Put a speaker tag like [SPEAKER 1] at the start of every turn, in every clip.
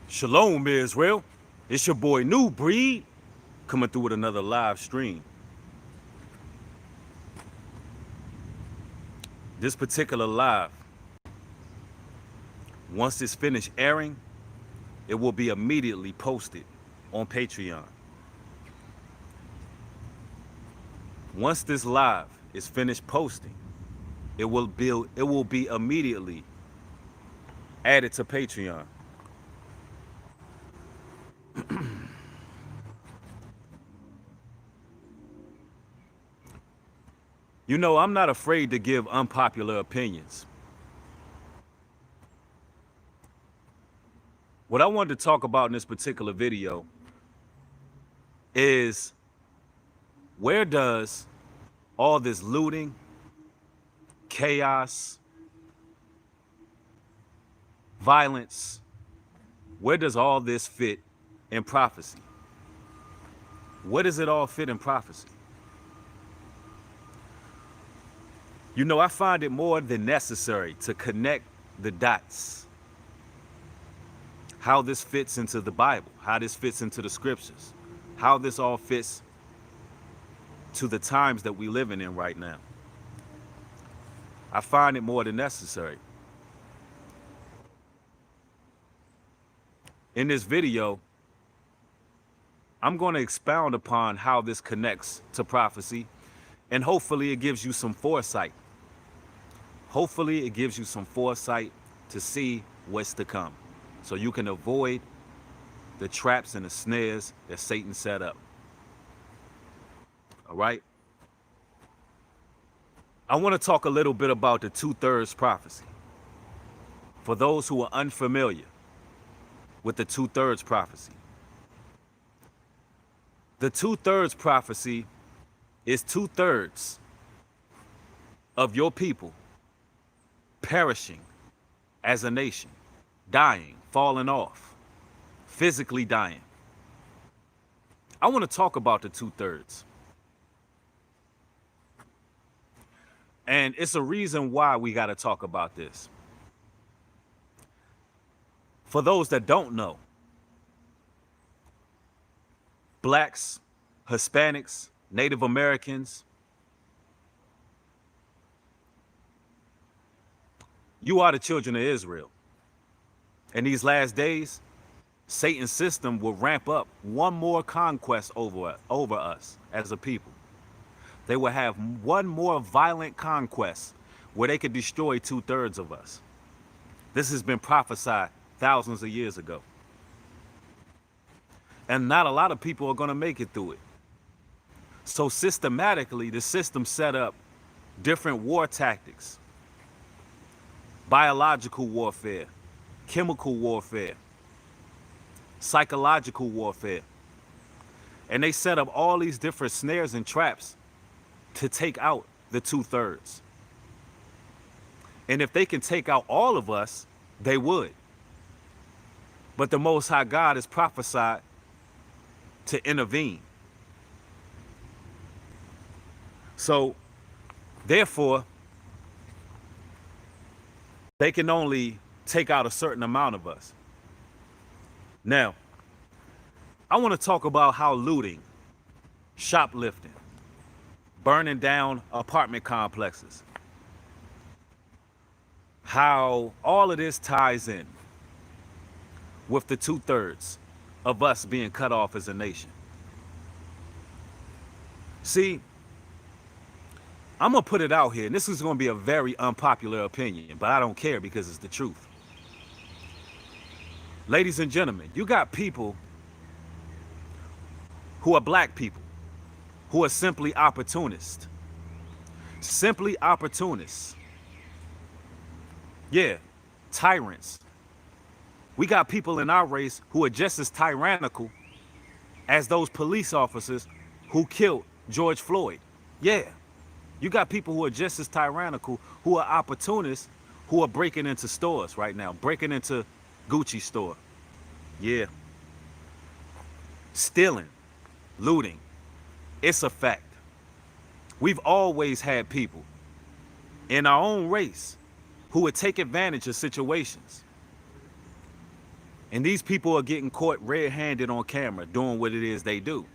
[SPEAKER 1] Shalom, Israel. It's your boy New Breed coming through with another live stream. This particular live, once it's finished airing, it will be immediately posted on Patreon. Once this live is finished posting, it will be immediately added to Patreon. You know, I'm not afraid to give unpopular opinions. What I wanted to talk about in this particular video is, where does all this looting, chaos, violence, where does all this fit in prophecy? Where does it all fit in prophecy? You know, I find it more than necessary to connect the dots. How this fits into the Bible, how this fits into the scriptures, how this all fits to the times that we living in right now. I find it more than necessary. In this video, I'm going to expound upon how this connects to prophecy, and hopefully it gives you some foresight. Hopefully it gives you some foresight to see what's to come, so you can avoid the traps and the snares that Satan set up. All right? I want to talk a little bit about the 2/3 prophecy. For those who are unfamiliar with the 2/3 prophecy, the 2/3 prophecy is 2/3 of your people perishing as a nation, dying, falling off, physically dying. I want to talk about the 2/3. And it's a reason why we got to talk about this. For those that don't know, blacks, Hispanics, Native Americans, you are the children of Israel. In these last days, Satan's system will ramp up one more conquest over us as a people. They will have one more violent conquest where they could destroy 2/3 of us. This has been prophesied thousands of years ago. And not a lot of people are going to make it through it. So systematically, the system set up different war tactics: biological warfare, chemical warfare, psychological warfare. And they set up all these different snares and traps to take out the 2/3. And if they can take out all of us, they would. But the Most High God is prophesied to intervene. So, therefore, they can only take out a certain amount of us. Now, I want to talk about how looting, shoplifting, burning down apartment complexes, how all of this ties in with the 2/3 of us being cut off as a nation. See, I'm going to put it out here, and this is going to be a very unpopular opinion, but I don't care because it's the truth. Ladies and gentlemen, you got people who are black people who are simply opportunists. Simply opportunists. Yeah, tyrants. We got people in our race who are just as tyrannical as those police officers who killed George Floyd. Yeah, you got people who are just as tyrannical, who are opportunists, who are breaking into stores right now, breaking into Gucci store. Yeah. Stealing, looting. It's a fact. We've always had people in our own race who would take advantage of situations. And these people are getting caught red-handed on camera doing what it is they do.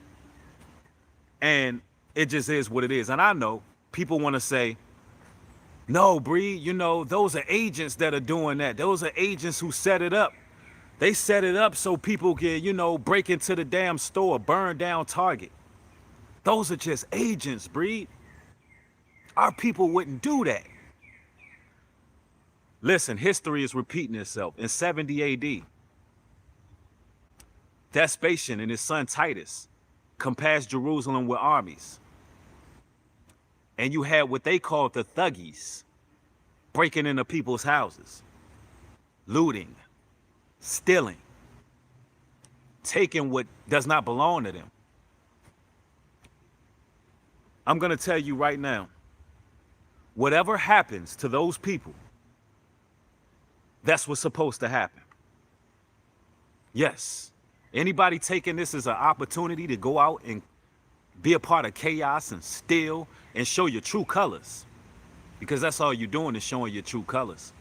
[SPEAKER 1] And it just is what it is. And I know people want to say, no, Bree, you know, those are agents that are doing that. Those are agents who set it up. They set it up so people can, you know, break into the damn store, burn down Target. Those are just agents, Bree. Our people wouldn't do that. Listen, history is repeating itself. In 70 AD, Vespasian and his son Titus compassed Jerusalem with armies. And you had what they called the thuggies breaking into people's houses, looting, stealing, taking what does not belong to them. I'm going to tell you right now, whatever happens to those people, that's what's supposed to happen. Yes. Anybody taking this as an opportunity to go out and be a part of chaos and steal and show your true colors, because that's all you're doing is showing your true colors.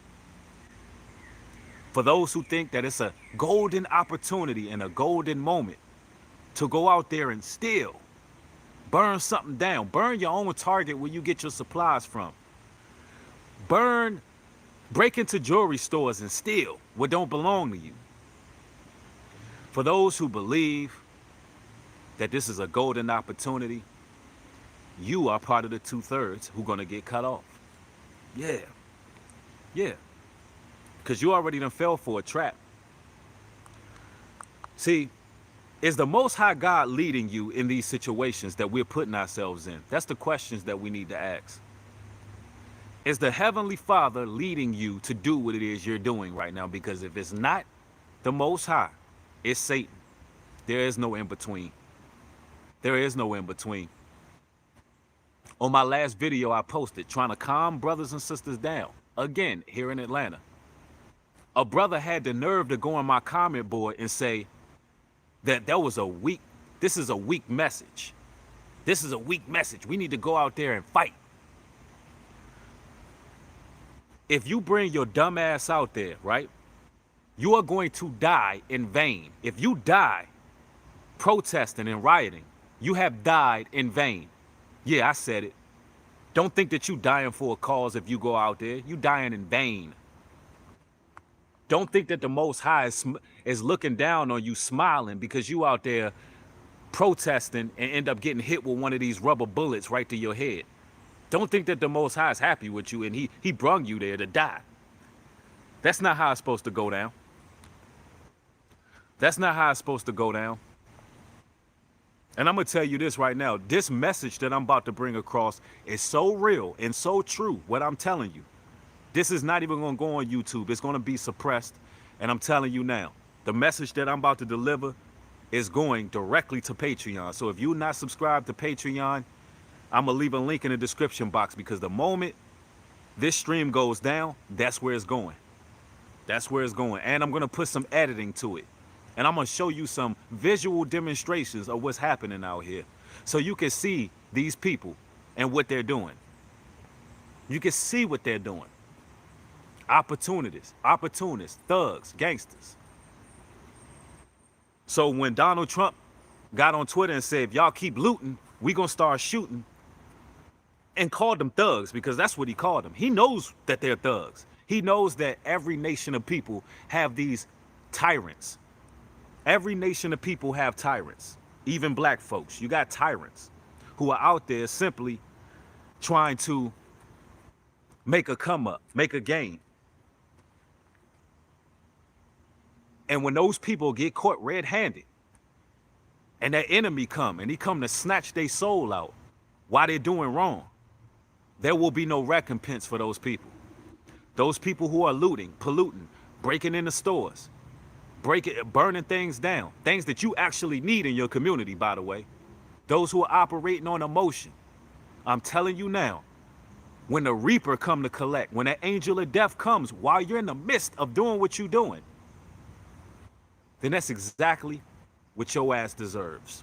[SPEAKER 1] For those who think that it's a golden opportunity and a golden moment to go out there and steal, burn something down, burn your own Target where you get your supplies from, break into jewelry stores and steal what don't belong to you. For those who believe that this is a golden opportunity, you are part of the 2/3 who are going to get cut off. Yeah. Because you already done fell for a trap. See, is the Most High God leading you in these situations that we're putting ourselves in? That's the questions that we need to ask. Is the Heavenly Father leading you to do what it is you're doing right now? Because if it's not the Most High, it's Satan. There is no in between. There is no in between. On my last video I posted, trying to calm brothers and sisters down, again, here in Atlanta, a brother had the nerve to go on my comment board and say that this is a weak message. This is a weak message. We need to go out there and fight. If you bring your dumb ass out there, right, you are going to die in vain. If you die protesting and rioting, you have died in vain. Yeah, I said it. Don't think that you dying for a cause if you go out there. You dying in vain. Don't think that the Most High is looking down on you smiling because you out there protesting and end up getting hit with one of these rubber bullets right to your head. Don't think that the Most High is happy with you and he brung you there to die. That's not how it's supposed to go down. That's not how it's supposed to go down. And I'm going to tell you this right now. This message that I'm about to bring across is so real and so true, what I'm telling you. This is not even going to go on YouTube. It's going to be suppressed. And I'm telling you now, the message that I'm about to deliver is going directly to Patreon. So if you're not subscribed to Patreon, I'm going to leave a link in the description box, because the moment this stream goes down, that's where it's going. That's where it's going. And I'm going to put some editing to it. And I'm going to show you some visual demonstrations of what's happening out here, so you can see these people and what they're doing. You can see what they're doing. Opportunists, thugs, gangsters. So when Donald Trump got on Twitter and said, if y'all keep looting, we going to start shooting, and called them thugs, because that's what he called them. He knows that they're thugs. He knows that every nation of people have these tyrants. Every nation of people have tyrants, even black folks. You got tyrants who are out there simply trying to make a come up, make a gain. And when those people get caught red-handed and that enemy come and he come to snatch their soul out while they're doing wrong, there will be no recompense for those people. Those people who are looting, polluting, breaking into stores, burning things down, things that you actually need in your community, by the way. Those who are operating on emotion. I'm telling you now, when the Reaper come to collect, when that angel of death comes while you're in the midst of doing what you're doing, then that's exactly what your ass deserves.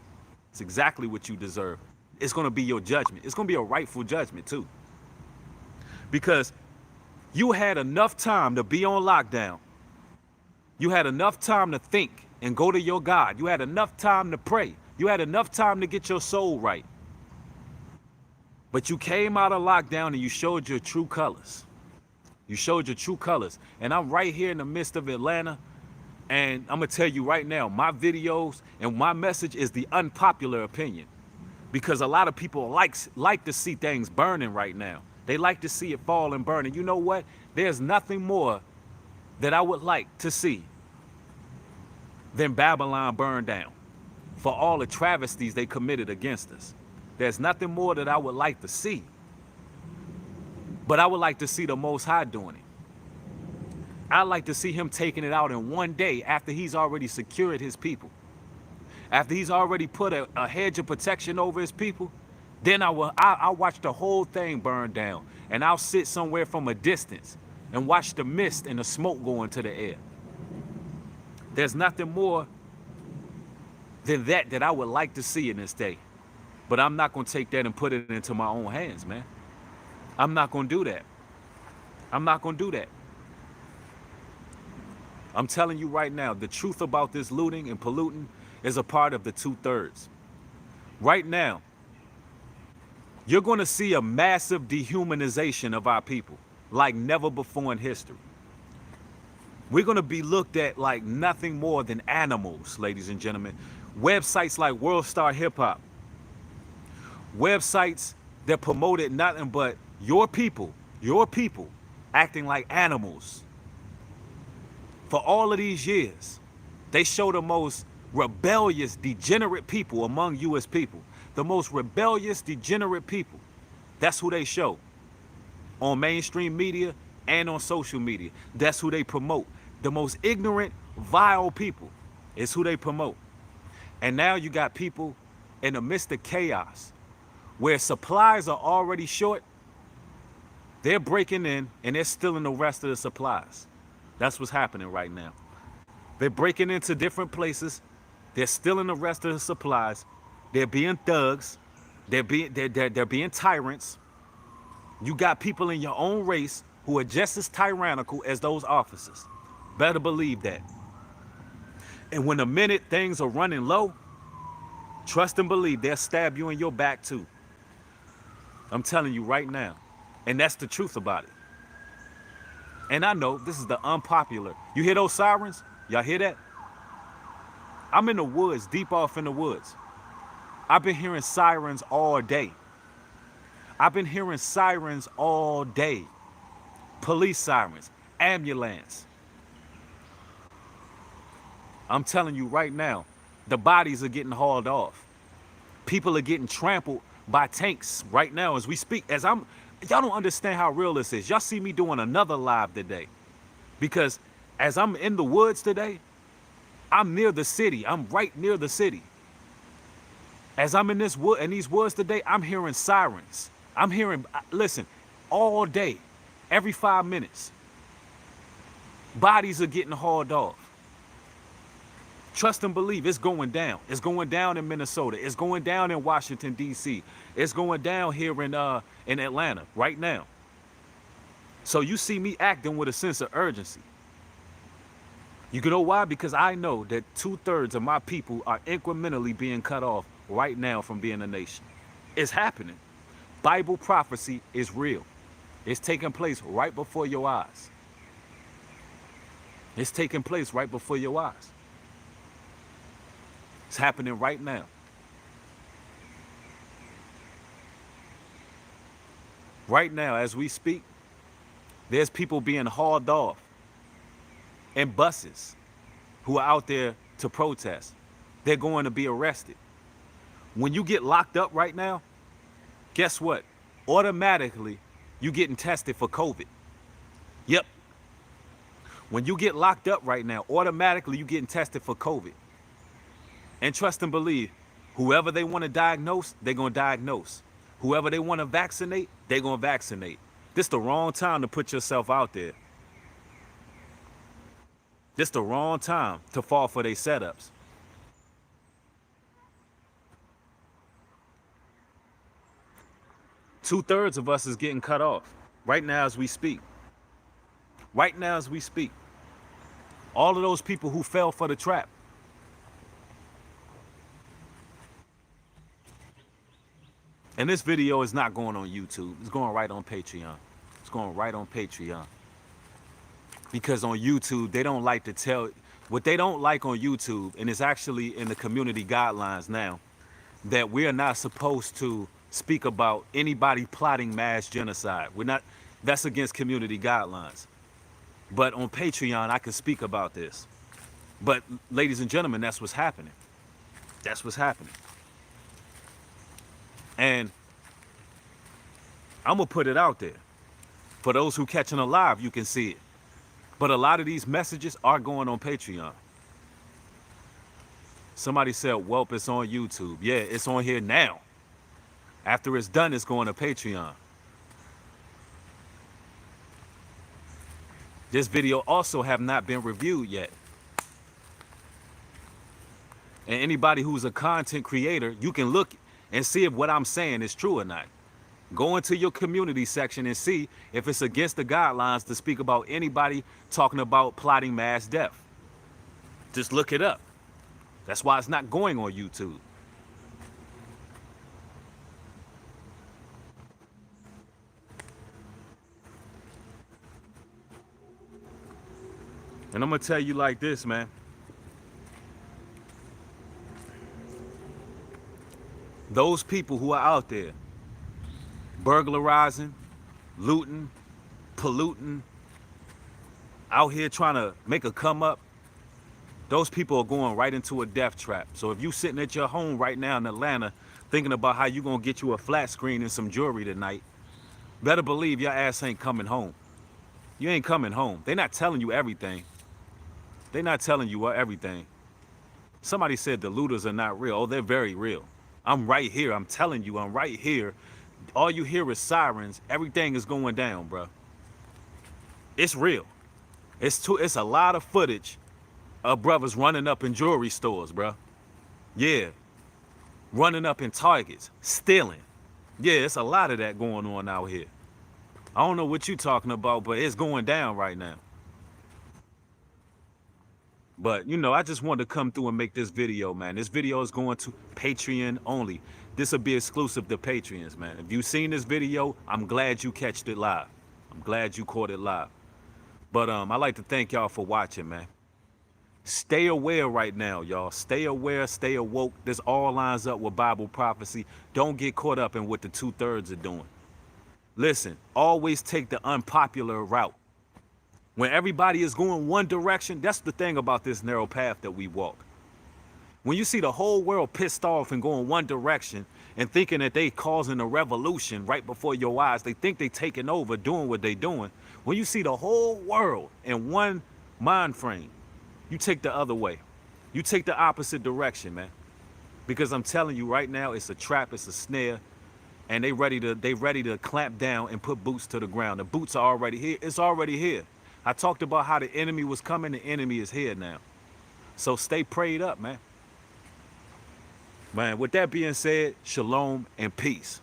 [SPEAKER 1] It's exactly what you deserve. It's going to be your judgment. It's going to be a rightful judgment too. Because you had enough time to be on lockdown You had enough time to think and go to your God. You had enough time to pray. You had enough time to get your soul right. But you came out of lockdown and you showed your true colors. You showed your true colors. And I'm right here in the midst of Atlanta. And I'm going to tell you right now, my videos and my message is the unpopular opinion. Because a lot of people like to see things burning right now. They like to see it fall and burn. And you know what? There's nothing more that I would like to see than Babylon burn down for all the travesties they committed against us. There's nothing more that I would like to see. But I would like to see the Most High doing it. I'd like to see him taking it out in one day after he's already secured his people. After he's already put a hedge of protection over his people, then I'll watch the whole thing burn down. And I'll sit somewhere from a distance and watch the mist and the smoke go into the air. There's nothing more than that I would like to see in this day. But I'm not going to take that and put it into my own hands, man. I'm not going to do that. I'm not going to do that. I'm telling you right now, the truth about this looting and polluting is a part of the 2/3. Right now, you're going to see a massive dehumanization of our people like never before in history. We're going to be looked at like nothing more than animals, ladies and gentlemen. Websites like World Star Hip Hop, websites that promoted nothing but your people acting like animals. For all of these years, they show the most rebellious, degenerate people among you as people. The most rebellious, degenerate people. That's who they show on mainstream media and on social media. That's who they promote. The most ignorant, vile people is who they promote. And now you got people in the midst of chaos where supplies are already short. They're breaking in and they're stealing the rest of the supplies. That's what's happening right now. They're breaking into different places. They're stealing the rest of the supplies. They're being thugs. They're being tyrants. You got people in your own race who are just as tyrannical as those officers. Better believe that. And when the minute things are running low, trust and believe they'll stab you in your back too. I'm telling you right now. And that's the truth about it. And I know this is the unpopular. You hear those sirens? Y'all hear that? I'm in the woods, deep off in the woods. I've been hearing sirens all day. I've been hearing sirens all day. Police sirens, ambulance. I'm telling you right now, the bodies are getting hauled off. People are getting trampled by tanks right now as we speak. Y'all don't understand how real this is. Y'all see me doing another live today. Because as I'm in the woods today, I'm near the city. I'm right near the city. As I'm in these woods today, I'm hearing sirens. I'm hearing, listen, all day, every 5 minutes. Bodies are getting hauled off. Trust and believe it's going down. It's going down in Minnesota. It's going down in Washington, D.C. It's going down here in Atlanta right now. So you see me acting with a sense of urgency. You know why? Because I know that 2/3 of my people are incrementally being cut off right now from being a nation. It's happening. Bible prophecy is real. It's taking place right before your eyes. It's taking place right before your eyes. It's happening right now. Right now, as we speak, there's people being hauled off in buses who are out there to protest. They're going to be arrested. When you get locked up right now, guess what? Automatically, you getting tested for COVID. Yep. When you get locked up right now, automatically you getting tested for COVID. And trust and believe, whoever they want to diagnose, they're going to diagnose. Whoever they want to vaccinate, they're going to vaccinate. This is the wrong time to put yourself out there. This is the wrong time to fall for their setups. Two-thirds of us is getting cut off right now as we speak. Right now as we speak. All of those people who fell for the trap. And this video is not going on YouTube. It's going right on Patreon. It's going right on Patreon. Because on YouTube, they don't like to tell what they don't like on YouTube, and it's actually in the community guidelines now, that we are not supposed to speak about anybody plotting mass genocide. We're not, that's against community guidelines. But on Patreon, I can speak about this. But ladies and gentlemen, that's what's happening. That's what's happening. And I'm gonna put it out there. For those who catching alive, you can see it. But a lot of these messages are going on Patreon. Somebody said, well, it's on YouTube. Yeah, it's on here now. After it's done, it's going to Patreon. This video also have not been reviewed yet. And anybody who's a content creator, you can look and see if what I'm saying is true or not. Go into your community section and see if it's against the guidelines to speak about anybody talking about plotting mass death. Just look it up. That's why it's not going on YouTube. And I'm gonna tell you like this, man. Those people who are out there burglarizing, looting, polluting, out here trying to make a come up, those people are going right into a death trap. So if you sitting at your home right now in Atlanta thinking about how you gonna get you a flat screen and some jewelry tonight, better believe your ass ain't coming home. You ain't coming home. They're not telling you everything. They're not telling you everything. Somebody said the looters are not real. Oh, they're very real. I'm right here. I'm telling you, I'm right here. All you hear is sirens. Everything is going down, bro. It's real. It's a lot of footage of brothers running up in jewelry stores, bro. Yeah. Running up in Targets, stealing. Yeah, it's a lot of that going on out here. I don't know what you're talking about, but it's going down right now. But, you know, I just wanted to come through and make this video, man. This video is going to Patreon only. This will be exclusive to Patreons, man. If you've seen this video, I'm glad you catched it live. I'm glad you caught it live. But I'd like to thank y'all for watching, man. Stay aware right now, y'all. Stay aware, stay awoke. This all lines up with Bible prophecy. Don't get caught up in what the 2/3 are doing. Listen, always take the unpopular route. When everybody is going one direction, that's the thing about this narrow path that we walk. When you see the whole world pissed off and going one direction and thinking that they causing a revolution right before your eyes, they think they taking over, doing what they doing. When you see the whole world in one mind frame, you take the other way. You take the opposite direction, man. Because I'm telling you right now, it's a trap, it's a snare, and they ready to clamp down and put boots to the ground. The boots are already here. It's already here. I talked about how the enemy was coming. The enemy is here now. So stay prayed up, man. Man, with that being said, shalom and peace.